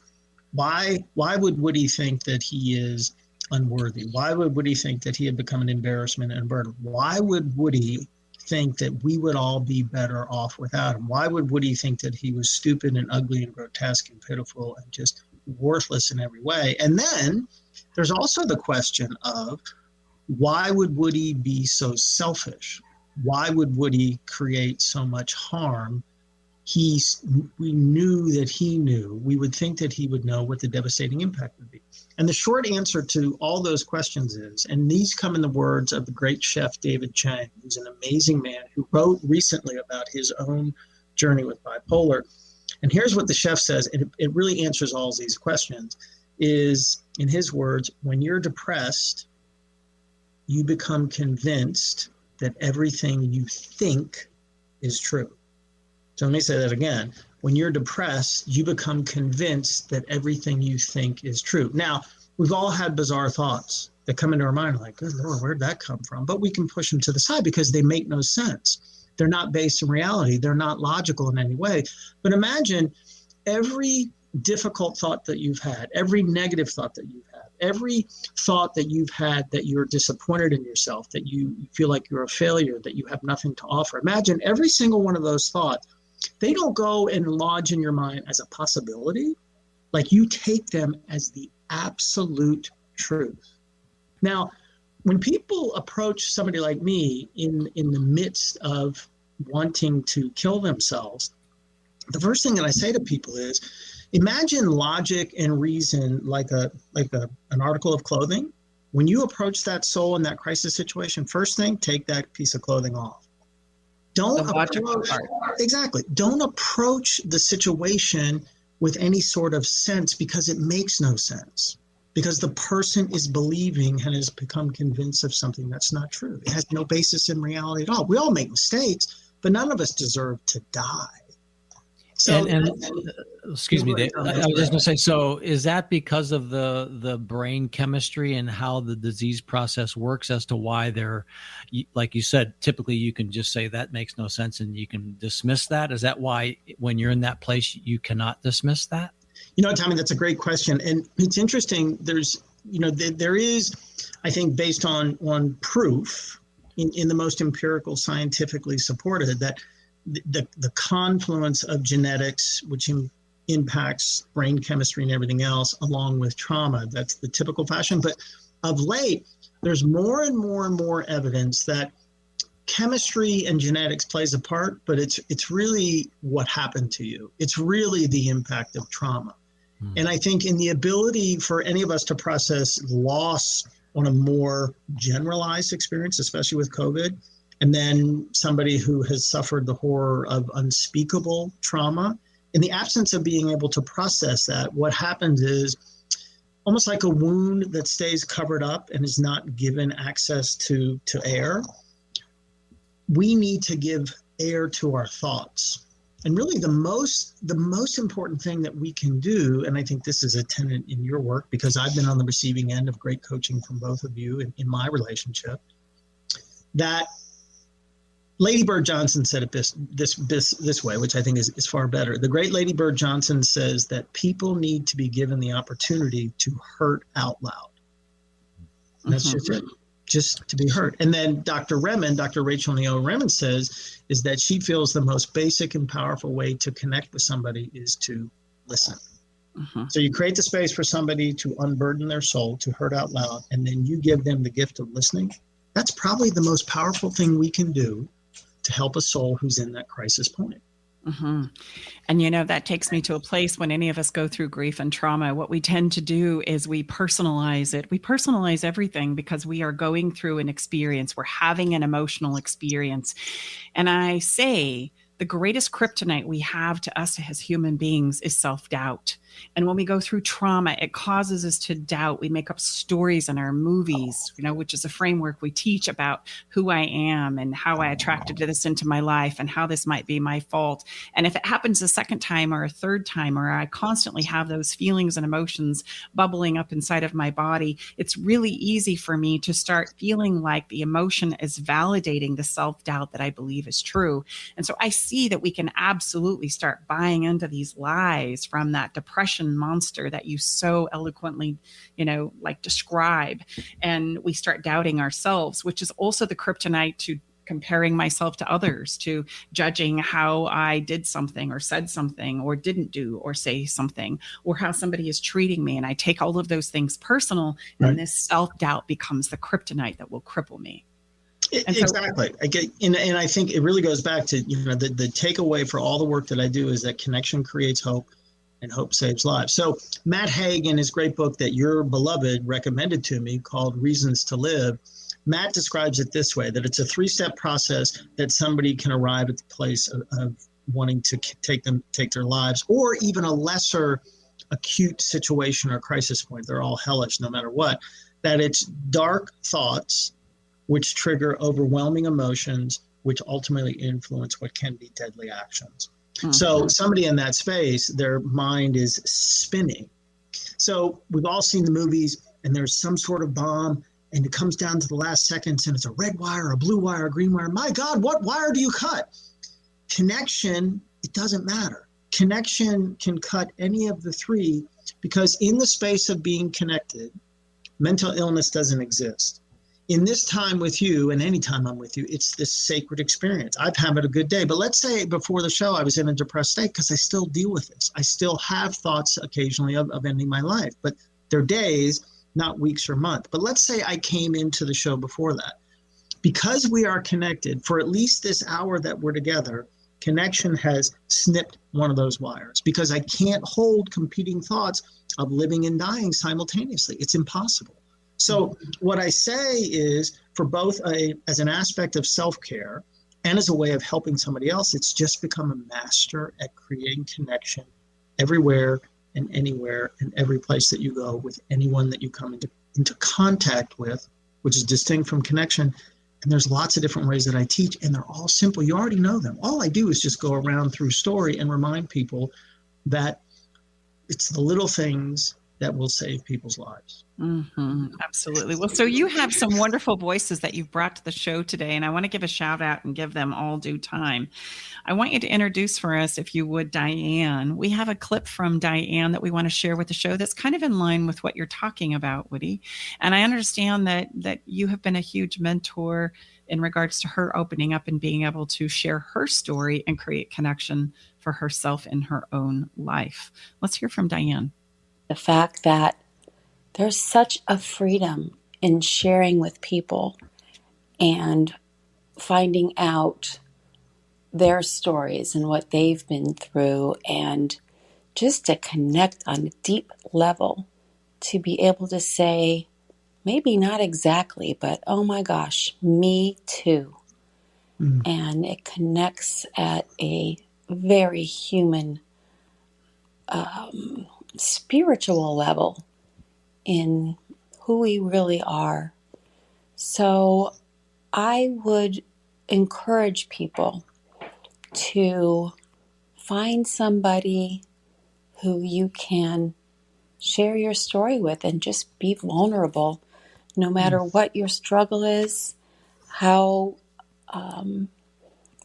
why would Woody think that he is unworthy? Why would Woody think that he had become an embarrassment and a burden? Why would Woody think that we would all be better off without him? Why would Woody think that he was stupid and ugly and grotesque and pitiful and just worthless in every way? And then there's also the question of, why would Woody be so selfish? Why would Woody create so much harm? We knew that he knew. We would think that he would know what the devastating impact would be. And the short answer to all those questions is, and these come in the words of the great chef David Chang, who's an amazing man who wrote recently about his own journey with bipolar. And here's what the chef says, and it really answers all these questions, is, in his words, when you're depressed, you become convinced that everything you think is true. So let me say that again. When you're depressed, you become convinced that everything you think is true. Now, we've all had bizarre thoughts that come into our mind like, good Lord, where'd that come from? But we can push them to the side because they make no sense. They're not based in reality. They're not logical in any way. But imagine every difficult thought that you've had, every negative thought that you've had, every thought that you've had that you're disappointed in yourself, that you feel like you're a failure, that you have nothing to offer. Imagine every single one of those thoughts. They don't go and lodge in your mind as a possibility. Like, you take them as the absolute truth. Now, when people approach somebody like me in the midst of wanting to kill themselves, the first thing that I say to people is, imagine logic and reason like an article of clothing. When you approach that soul in that crisis situation, first thing, take that piece of clothing off. Don't approach the situation with any sort of sense, because it makes no sense. Because the person is believing and has become convinced of something that's not true. It has no basis in reality at all. We all make mistakes, but none of us deserve to die. So, excuse me, Dave, I was just going to say, so is that because of the brain chemistry and how the disease process works as to why they're, like you said, typically you can just say that makes no sense and you can dismiss that? Is that why when you're in that place, you cannot dismiss that? You know, Tommy, that's a great question. And it's interesting. There is, I think, based on proof in the most empirical, scientifically supported, that the confluence of genetics, which impacts brain chemistry and everything else, along with trauma, that's the typical fashion. But of late, there's more and more and more evidence that chemistry and genetics plays a part, but it's really what happened to you. It's really the impact of trauma. And I think in the ability for any of us to process loss on a more generalized experience, especially with COVID, and then somebody who has suffered the horror of unspeakable trauma, in the absence of being able to process that, what happens is almost like a wound that stays covered up and is not given access to air. We need to give air to our thoughts. And really the most important thing that we can do, and I think this is a tenet in your work, because I've been on the receiving end of great coaching from both of you in my relationship, that Lady Bird Johnson said it this way, which I think is far better. The great Lady Bird Johnson says that people need to be given the opportunity to hurt out loud. And that's just it. Just to be heard. And then Dr. Rachel Neo Remen says is that she feels the most basic and powerful way to connect with somebody is to listen. So you create the space for somebody to unburden their soul, to hurt out loud, and then you give them the gift of listening. That's probably the most powerful thing we can do to help a soul who's in that crisis point. And, that takes me to a place when any of us go through grief and trauma, what we tend to do is we personalize it. We personalize everything because we are going through an experience. We're having an emotional experience. And I say the greatest kryptonite we have to us as human beings is self-doubt. And when we go through trauma, it causes us to doubt. We make up stories in our movies, which is a framework we teach about who I am and how I attracted this into my life and how this might be my fault. And if it happens a second time or a third time, or I constantly have those feelings and emotions bubbling up inside of my body, it's really easy for me to start feeling like the emotion is validating the self-doubt that I believe is true. And so I see that we can absolutely start buying into these lies from that depression monster that you so eloquently, describe. And we start doubting ourselves, which is also the kryptonite to comparing myself to others, to judging how I did something or said something or didn't do or say something, or how somebody is treating me. And I take all of those things personal, and this self-doubt becomes the kryptonite that will cripple me. Exactly. And I think it really goes back to, the takeaway for all the work that I do is that connection creates hope, and hope saves lives. So Matt Haig, in his great book that your beloved recommended to me called Reasons to Live, Matt describes it this way, that it's a 3-step process that somebody can arrive at the place of wanting to take their lives, or even a lesser acute situation or crisis point. They're all hellish no matter what. That it's dark thoughts, which trigger overwhelming emotions, which ultimately influence what can be deadly actions. So somebody in that space, their mind is spinning. So we've all seen the movies, and there's some sort of bomb, and it comes down to the last seconds, and it's a red wire, a blue wire, a green wire. My God, what wire do you cut? Connection, it doesn't matter. Connection can cut any of the three, because in the space of being connected, mental illness doesn't exist. In this time with you, and any time I'm with you, it's this sacred experience. I've had a good day. But let's say before the show, I was in a depressed state, because I still deal with this. I still have thoughts occasionally of ending my life, but they're days, not weeks or months. But let's say I came into the show before that. Because we are connected for at least this hour that we're together, connection has snipped one of those wires, because I can't hold competing thoughts of living and dying simultaneously. It's impossible. So what I say is, for both as an aspect of self-care and as a way of helping somebody else, it's just become a master at creating connection everywhere and anywhere and every place that you go, with anyone that you come into contact with, which is distinct from connection. And there's lots of different ways that I teach, and they're all simple. You already know them. All I do is just go around through story and remind people that it's the little things that will save people's lives. Absolutely. Well, so you have some wonderful voices that you've brought to the show today, and I want to give a shout out and give them all due time. I want you to introduce for us, if you would, Diane. We have a clip from Diane that we want to share with the show that's kind of in line with what you're talking about, Woody. And I understand that you have been a huge mentor in regards to her opening up and being able to share her story and create connection for herself in her own life. Let's hear from Diane. The fact that there's such a freedom in sharing with people and finding out their stories and what they've been through, and just to connect on a deep level, to be able to say, maybe not exactly, but oh my gosh, me too. And it connects at a very human, spiritual level in who we really are. So I would encourage people to find somebody who you can share your story with and just be vulnerable, no matter what your struggle is, how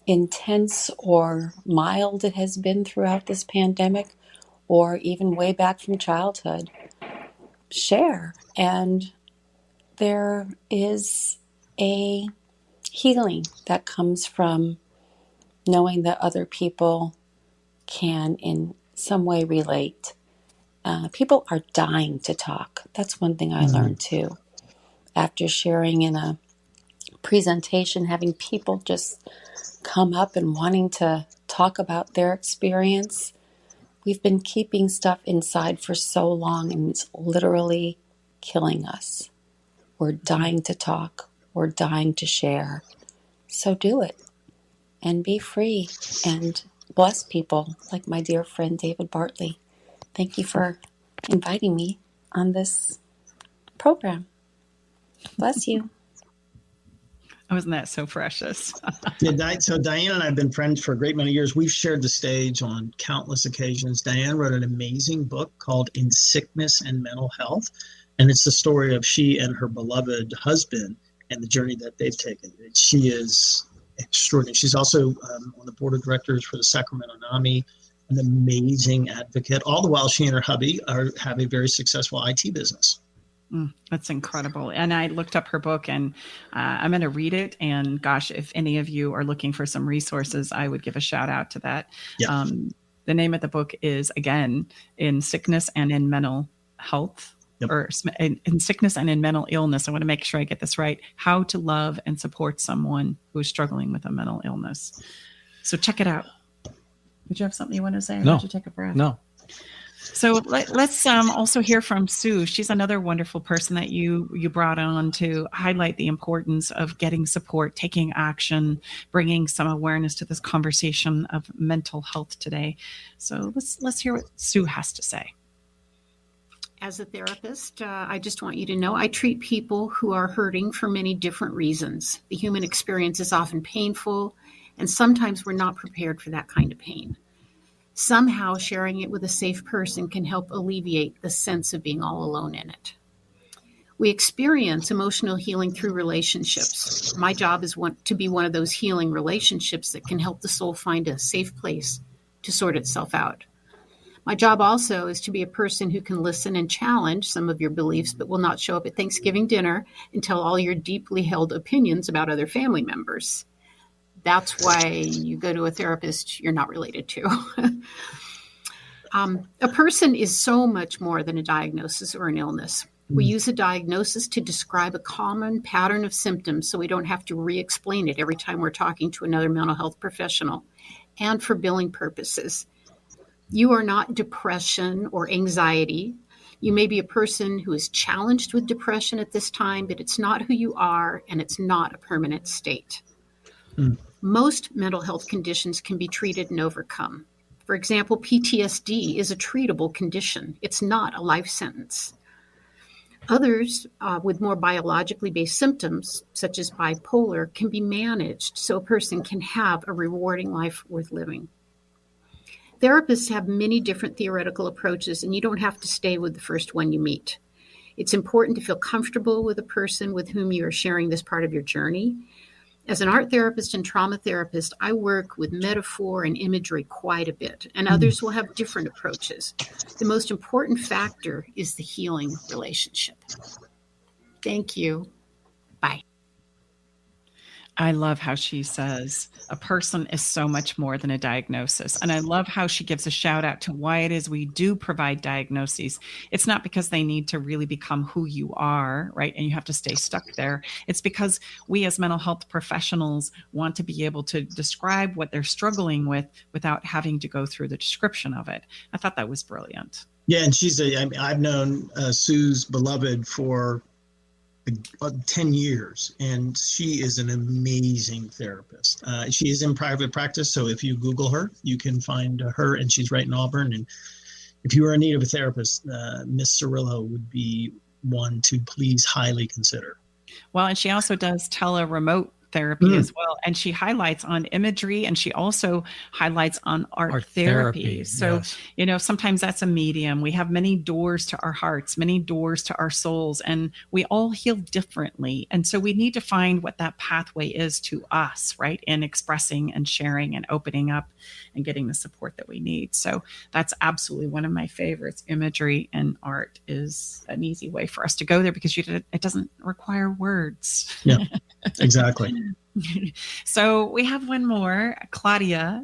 intense or mild it has been throughout this pandemic, or even way back from childhood. Share. And there is a healing that comes from knowing that other people can in some way relate. People are dying to talk. That's one thing I learned too. After sharing in a presentation, having people just come up and wanting to talk about their experience. We've been keeping stuff inside for so long, and it's literally killing us. We're dying to talk. We're dying to share. So do it and be free and bless people like my dear friend David Bartley. Thank you for inviting me on this program. Bless you. Oh, isn't that so precious? So Diane and I have been friends for a great many years. We've shared the stage on countless occasions. Diane wrote an amazing book called In Sickness and Mental Health. And it's the story of she and her beloved husband and the journey that they've taken. She is extraordinary. She's also on the board of directors for the Sacramento NAMI, an amazing advocate. All the while she and her hubby have a very successful IT business. That's incredible. And I looked up her book, and I'm going to read it. And gosh, if any of you are looking for some resources, I would give a shout out to that. Yeah. The name of the book is, again, In Sickness and in Mental Health, or in Sickness and in Mental Illness. I want to make sure I get this right. How to Love and Support Someone Who is Struggling with a Mental Illness. So check it out. Did you have something you want to say? No. Did you take a breath? No. So let's also hear from Sue. She's another wonderful person that you brought on to highlight the importance of getting support, taking action, bringing some awareness to this conversation of mental health today. So let's hear what Sue has to say. As a therapist, I just want you to know I treat people who are hurting for many different reasons. The human experience is often painful, and sometimes we're not prepared for that kind of pain. Somehow, sharing it with a safe person can help alleviate the sense of being all alone in it. We experience emotional healing through relationships. My job is to be one of those healing relationships that can help the soul find a safe place to sort itself out. My job also is to be a person who can listen and challenge some of your beliefs, but will not show up at Thanksgiving dinner and tell all your deeply held opinions about other family members. That's why you go to a therapist you're not related to. A person is so much more than a diagnosis or an illness. We use a diagnosis to describe a common pattern of symptoms so we don't have to re-explain it every time we're talking to another mental health professional, and for billing purposes. You are not depression or anxiety. You may be a person who is challenged with depression at this time, but it's not who you are, and it's not a permanent state. Most mental health conditions can be treated and overcome. For example, PTSD is a treatable condition. It's not a life sentence. Others with more biologically based symptoms, such as bipolar, can be managed so a person can have a rewarding life worth living. Therapists have many different theoretical approaches, and you don't have to stay with the first one you meet. It's important to feel comfortable with a person with whom you are sharing this part of your journey. As an art therapist and trauma therapist, I work with metaphor and imagery quite a bit, and others will have different approaches. The most important factor is the healing relationship. Thank you. Bye. I love how she says a person is so much more than a diagnosis. And I love how she gives a shout out to why it is we do provide diagnoses. It's not because they need to really become who you are, right? And you have to stay stuck there. It's because we as mental health professionals want to be able to describe what they're struggling with without having to go through the description of it. I thought that was brilliant. Yeah, and I've known Sue's beloved for 10 years, and she is an amazing therapist. She is in private practice, so if you Google her, you can find her, and she's right in Auburn. And if you are in need of a therapist, Miss Cirillo would be one to please highly consider. Well, and she also does teleremote therapy as well. And she highlights on imagery, and she also highlights on art therapy. So, yes. You know, sometimes that's a medium. We have many doors to our hearts, many doors to our souls, and we all heal differently. And so we need to find what that pathway is to us, right? In expressing and sharing and opening up and getting the support that we need. So that's absolutely one of my favorites. Imagery and art is an easy way for us to go there because it doesn't require words. Yeah, exactly. So we have one more, Claudia.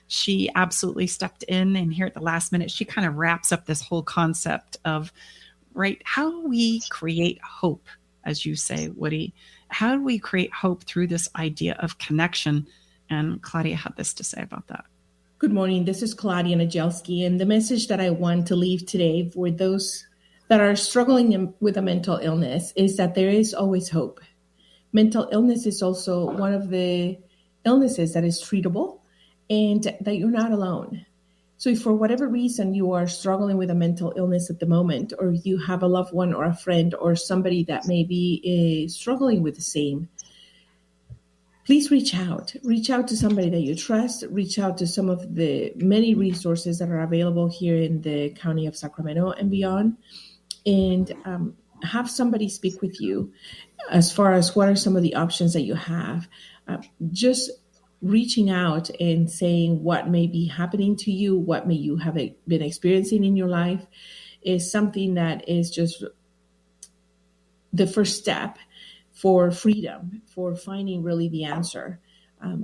She absolutely stepped in, and here at the last minute, she kind of wraps up this whole concept of, right, how we create hope, as you say, Woody. How do we create hope through this idea of connection? And Claudia had this to say about that. Good morning. This is Claudia Najelski, and the message that I want to leave today for those that are struggling with a mental illness is that there is always hope. Mental illness is also one of the illnesses that is treatable and that you're not alone. So if for whatever reason you are struggling with a mental illness at the moment, or you have a loved one or a friend or somebody that may be struggling with the same, please reach out. Reach out to somebody that you trust. Reach out to some of the many resources that are available here in the County of Sacramento and beyond, and have somebody speak with you as far as what are some of the options that you have. Just reaching out and saying what may be happening to you, what may you have been experiencing in your life, is something that is just the first step for freedom, for finding really the answer.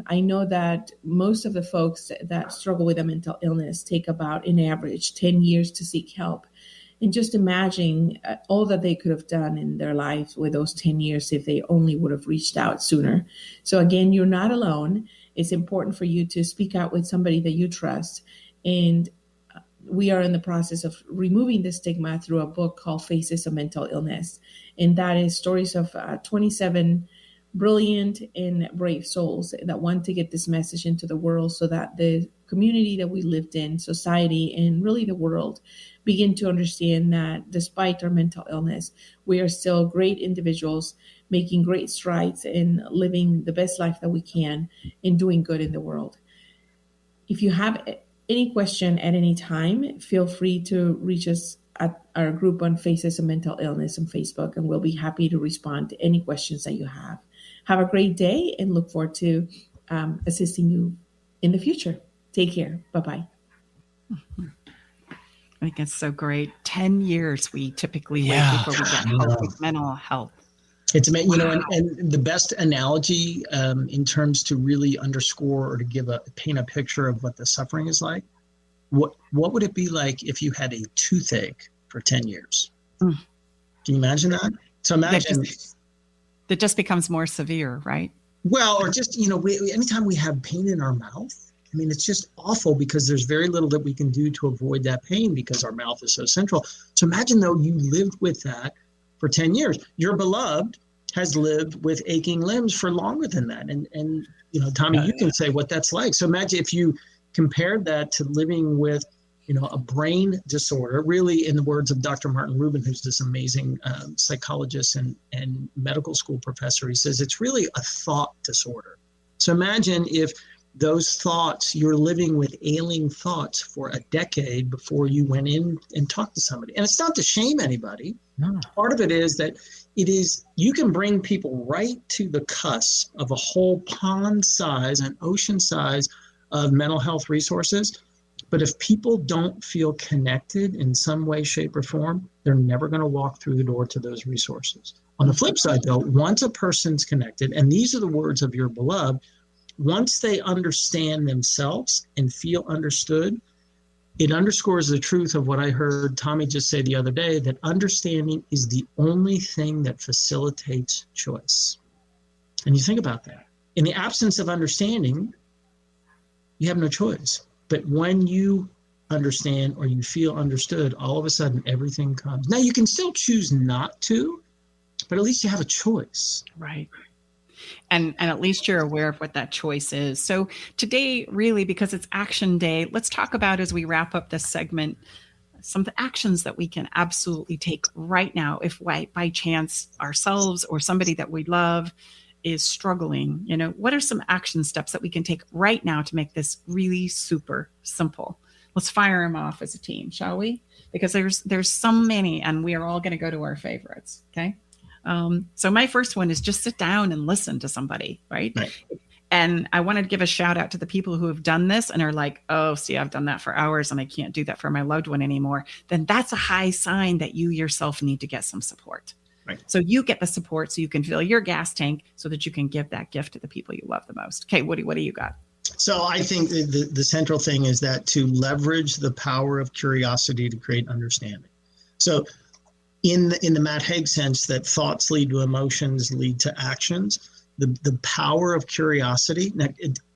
I know that most of the folks that struggle with a mental illness take about an average 10 years to seek help. And just imagine all that they could have done in their lives with those 10 years if they only would have reached out sooner. So again, you're not alone. It's important for you to speak out with somebody that you trust. And we are in the process of removing the stigma through a book called Faces of Mental Illness. And that is stories of 27 brilliant and brave souls that want to get this message into the world so that the community that we lived in, society, and really the world begin to understand that despite our mental illness, we are still great individuals making great strides in living the best life that we can and doing good in the world. If you have any question at any time, feel free to reach us at our group on Faces of Mental Illness on Facebook, and we'll be happy to respond to any questions that you have. Have a great day and look forward to assisting you in the future. Take care. Bye-bye. I think it's so great. 10 years we typically wait before we get help with mental health. It's amazing, and the best analogy in terms to really underscore or to paint a picture of what the suffering is like. What would it be like if you had a toothache for 10 years? Can you imagine that? So imagine that just becomes more severe, right? Well, or just, anytime we have pain in our mouth, I mean, it's just awful because there's very little that we can do to avoid that pain because our mouth is so central. So imagine though you lived with that for 10 years. Your beloved has lived with aching limbs for longer than that. And Tommy, you can say what that's like. So imagine if you compared that to living with, a brain disorder, really in the words of Dr. Martin Rubin, who's this amazing psychologist and medical school professor, he says it's really a thought disorder. So imagine if those thoughts, you're living with ailing thoughts for a decade before you went in and talked to somebody. And it's not to shame anybody. No. Part of it is that you can bring people right to the cusp of a whole pond size, an ocean size of mental health resources. But if people don't feel connected in some way, shape, or form, they're never going to walk through the door to those resources. On the flip side, though, once a person's connected, and these are the words of your beloved, once they understand themselves and feel understood, it underscores the truth of what I heard Tommy just say the other day, that understanding is the only thing that facilitates choice. And you think about that. In the absence of understanding, you have no choice. But when you understand or you feel understood, all of a sudden everything comes. Now you can still choose not to, but at least you have a choice. Right. And at least you're aware of what that choice is. So today, really, because it's Action Day, let's talk about, as we wrap up this segment, some of the actions that we can absolutely take right now if by chance ourselves or somebody that we love is struggling. What are some action steps that we can take right now to make this really super simple? Let's fire them off as a team, shall we? Because there's so many, and we are all going to go to our favorites. Okay. So my first one is just sit down and listen to somebody, right? And I wanted to give a shout out to the people who have done this and are like, oh, see, I've done that for hours and I can't do that for my loved one anymore. Then that's a high sign that you yourself need to get some support. Right. So you get the support so you can fill your gas tank so that you can give that gift to the people you love the most. Okay, Woody, what do you got? So I think the central thing is that to leverage the power of curiosity to create understanding. So in the Matt Haig sense that thoughts lead to emotions, lead to actions, the power of curiosity. Now,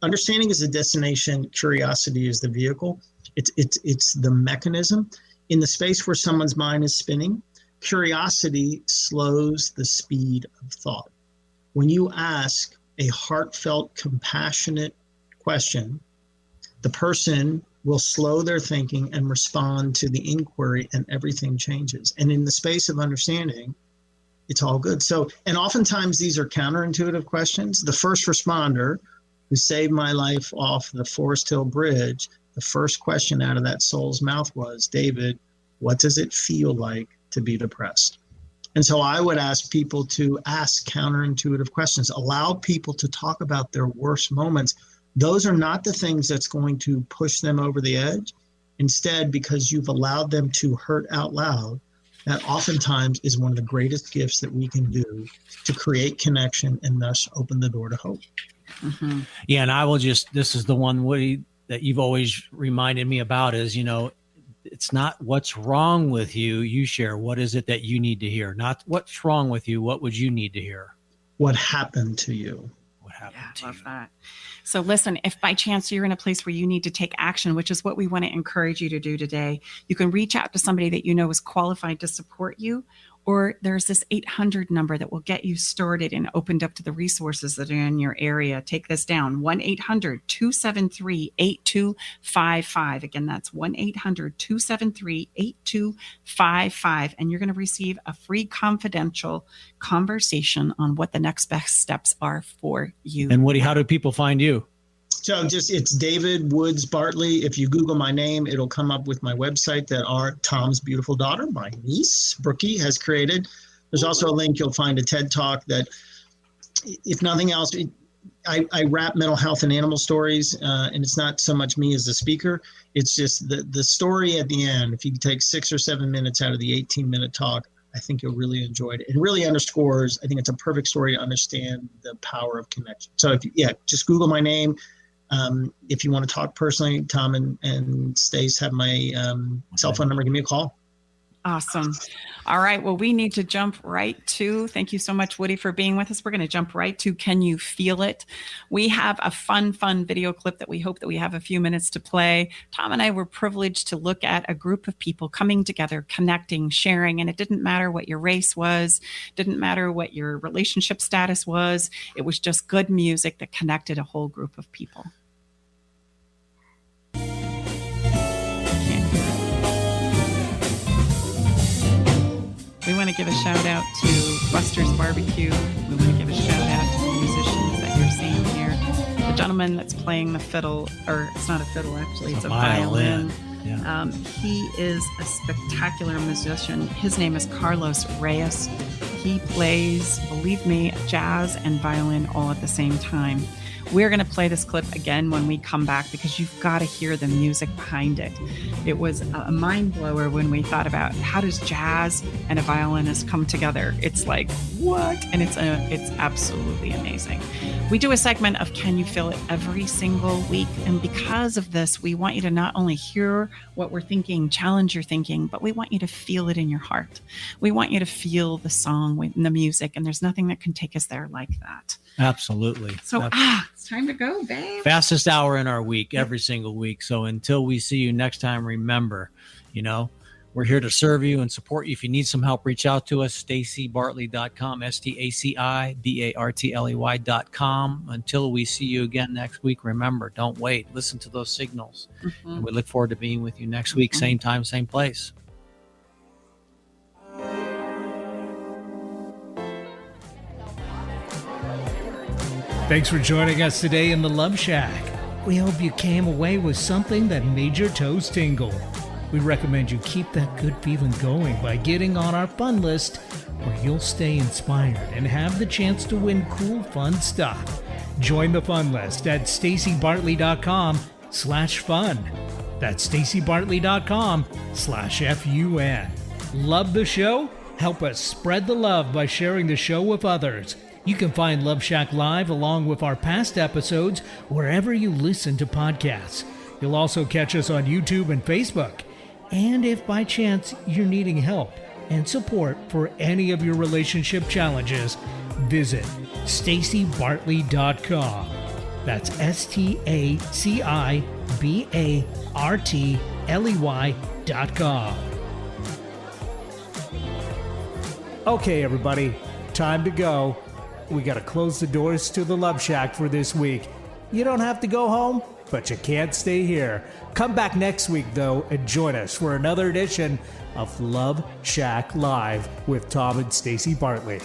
understanding is the destination, curiosity is the vehicle. It's the mechanism. In the space where someone's mind is spinning, curiosity slows the speed of thought. When you ask a heartfelt, compassionate question, the person will slow their thinking and respond to the inquiry, and everything changes. And in the space of understanding, it's all good. So, and oftentimes these are counterintuitive questions. The first responder who saved my life off the Forest Hill Bridge, the first question out of that soul's mouth was, David, what does it feel like to be depressed? And so I would ask people to ask counterintuitive questions, allow people to talk about their worst moments. Those are not the things that's going to push them over the edge. Instead, because you've allowed them to hurt out loud, that oftentimes is one of the greatest gifts that we can do to create connection and thus open the door to hope. Mm-hmm. Yeah, and I will this is the one, Woody, that you've always reminded me about is, it's not what's wrong with you. You share, what is it that you need to hear? Not what's wrong with you. What would you need to hear? What happened to you? What happened to I love you? that. So listen, if by chance you're in a place where you need to take action, which is what we want to encourage you to do today, you can reach out to somebody that you know is qualified to support you, Or there's this 800 number that will get you started and opened up to the resources that are in your area. Take this down, 1-800-273-8255. Again, that's 1-800-273-8255. And you're going to receive a free confidential conversation on what the next best steps are for you. And Woody, how do people find you? So it's David Woods Bartley. If you Google my name, it'll come up with my website that Tom's beautiful daughter, my niece, Brookie, has created. There's also a link. You'll find a TED Talk that, if nothing else, I wrap mental health in animal stories, and it's not so much me as a speaker. It's just the story at the end. If you take 6 or 7 minutes out of the 18-minute talk, I think you'll really enjoy it. It really underscores, I think it's a perfect story to understand the power of connection. So just Google my name. If you want to talk personally, Tom and Stace have my cell phone number. Give me a call. Awesome. All right. Well, we need to jump right to, thank you so much, Woody, for being with us. We're going to jump right to Can You Feel It? We have a fun video clip that we hope that we have a few minutes to play. Tom and I were privileged to look at a group of people coming together, connecting, sharing, and it didn't matter what your race was, didn't matter what your relationship status was. It was just good music that connected a whole group of people. We want to give a shout out to Buster's Barbecue. We want to give a shout out to the musicians that you're seeing here. The gentleman that's playing the fiddle, or it's not a fiddle actually, it's a violin. Yeah. He is a spectacular musician. His name is Carlos Reyes. He plays, believe me, jazz and violin all at the same time. We're going to play this clip again when we come back because you've got to hear the music behind it. It was a mind blower when we thought about how does jazz and a violinist come together. It's like, what? And it's absolutely amazing. We do a segment of Can You Feel It every single week. And because of this, we want you to not only hear what we're thinking, challenge your thinking, but we want you to feel it in your heart. We want you to feel the song and the music. And there's nothing that can take us there like that. Absolutely. So, it's time to go, babe. Fastest hour in our week, every single week. So until we see you next time, remember, we're here to serve you and support you. If you need some help, reach out to us, StacyBartley.com, StacyBartley.com. Until we see you again next week, remember, don't wait. Listen to those signals. Mm-hmm. And we look forward to being with you next week, same time, same place. Thanks for joining us today in the Love Shack. We hope you came away with something that made your toes tingle. We recommend you keep that good feeling going by getting on our fun list, where you'll stay inspired and have the chance to win cool, fun stuff. Join the fun list at StacyBartley.com/fun. That's StacyBartley.com/FUN. Love the show? Help us spread the love by sharing the show with others. You can find Love Shack Live along with our past episodes wherever you listen to podcasts. You'll also catch us on YouTube and Facebook. And if by chance you're needing help and support for any of your relationship challenges, visit StacyBartley.com. That's StacyBartley.com. Okay, everybody, time to go. We got to close the doors to the Love Shack for this week. You don't have to go home, but you can't stay here. Come back next week, though, and join us for another edition of Love Shack Live with Tom and Stacy Bartley.